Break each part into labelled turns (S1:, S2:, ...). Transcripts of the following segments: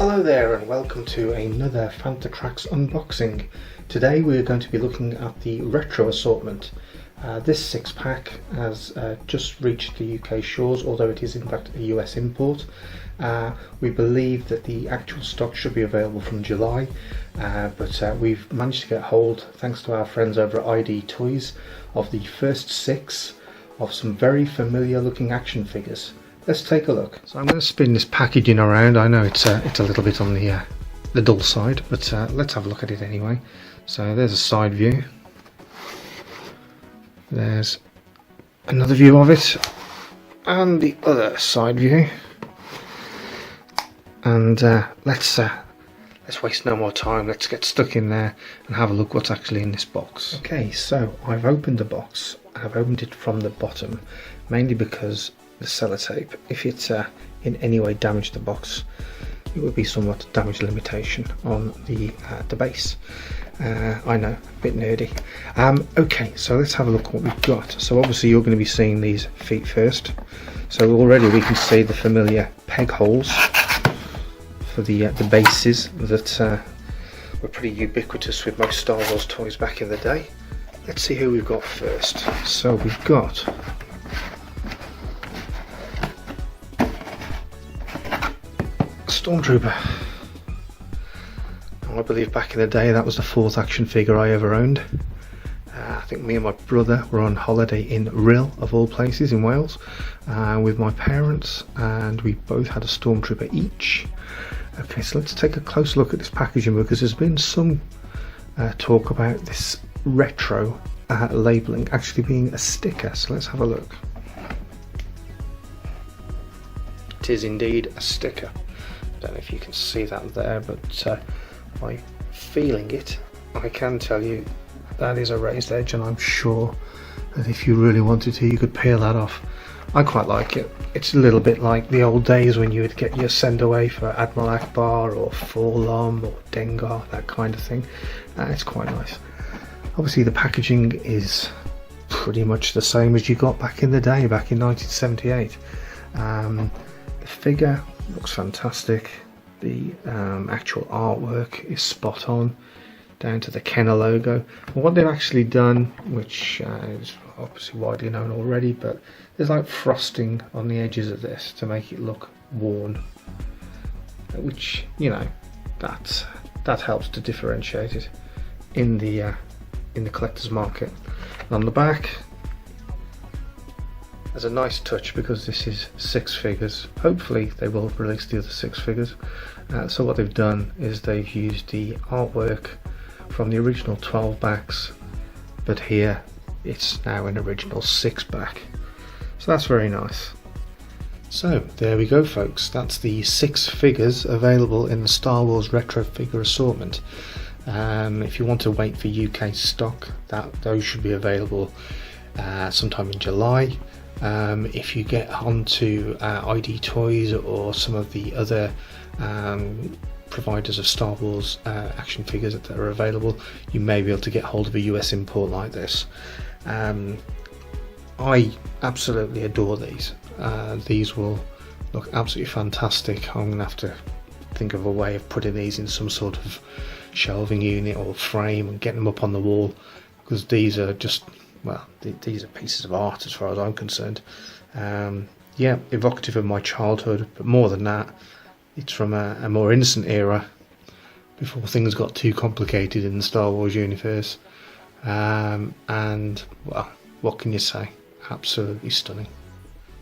S1: Hello there and welcome to another Fantatrax unboxing. Today we're going to be looking at the retro assortment. This 6-pack has just reached the UK shores, although it is in fact a US import. We believe that the actual stock should be available from July, but we've managed to get hold, thanks to our friends over at ID Toys, of the first 6 of some very familiar looking action figures. Let's take a look. So I'm going to spin this packaging around. I know it's a little bit on the dull side, but let's have a look at it anyway. So there's a side view. There's another view of it, and the other side view. And let's waste no more time. Let's get stuck in there and have a look what's actually in this box. Okay, so I've opened the box. I've opened it from the bottom, mainly because the sellotape, if it's in any way damaged the box, it would be somewhat damage limitation on the base. I know, a bit nerdy. Okay, so let's have a look what we've got. So obviously you're going to be seeing these feet first. So already we can see the familiar peg holes for the bases that were pretty ubiquitous with most Star Wars toys back in the day. Let's see who we've got first. So we've got Stormtrooper. I believe back in the day that was the 4th action figure I ever owned. I think me and my brother were on holiday in Rhyl, of all places, in Wales, with my parents, and we both had a Stormtrooper each. Okay, so let's take a close look at this packaging, because there's been some talk about this retro labelling actually being a sticker, so let's have a look. It is indeed a sticker. I don't know if you can see that there, but by feeling it I can tell you that is a raised edge, and I'm sure that if you really wanted to you could peel that off. I quite like it. It's a little bit like the old days when you would get your send away for Admiral Akbar or Forlom or Dengar, that kind of thing. It's quite nice. Obviously the packaging is pretty much the same as you got back in the day, back in 1978. The figure looks fantastic. The actual artwork is spot on, down to the Kenner logo. And what they've actually done, which is obviously widely known already, but there's like frosting on the edges of this to make it look worn, which, you know, that helps to differentiate it in the collector's market. And on the back, as a nice touch, because this is 6 figures, hopefully they will release the other 6 figures. So what they've done is they've used the artwork from the original 12 backs, but here it's now an original 6 back. So that's very nice. So there we go, folks. That's the 6 figures available in the Star Wars retro figure assortment. If you want to wait for UK stock, those should be available sometime in July. If you get onto ID Toys or some of the other providers of Star Wars action figures that are available, you may be able to get hold of a US import like this. I absolutely adore these. These will look absolutely fantastic. I'm going to have to think of a way of putting these in some sort of shelving unit or frame and getting them up on the wall, because these are just, well, these are pieces of art as far as I'm concerned. Yeah, evocative of my childhood, but more than that, it's from a more innocent era, before things got too complicated in the Star Wars universe. And, well, what can you say? Absolutely stunning.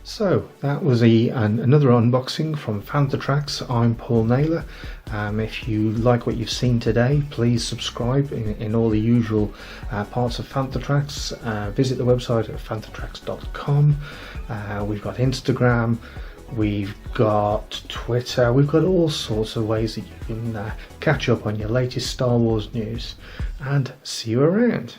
S1: So that was another unboxing from Fantatrax. I'm Paul Naylor. If you like what you've seen today, please subscribe in all the usual parts of Fantatrax. Visit the website at fantatrax.com. We've got Instagram, we've got Twitter, we've got all sorts of ways that you can catch up on your latest Star Wars news. And see you around.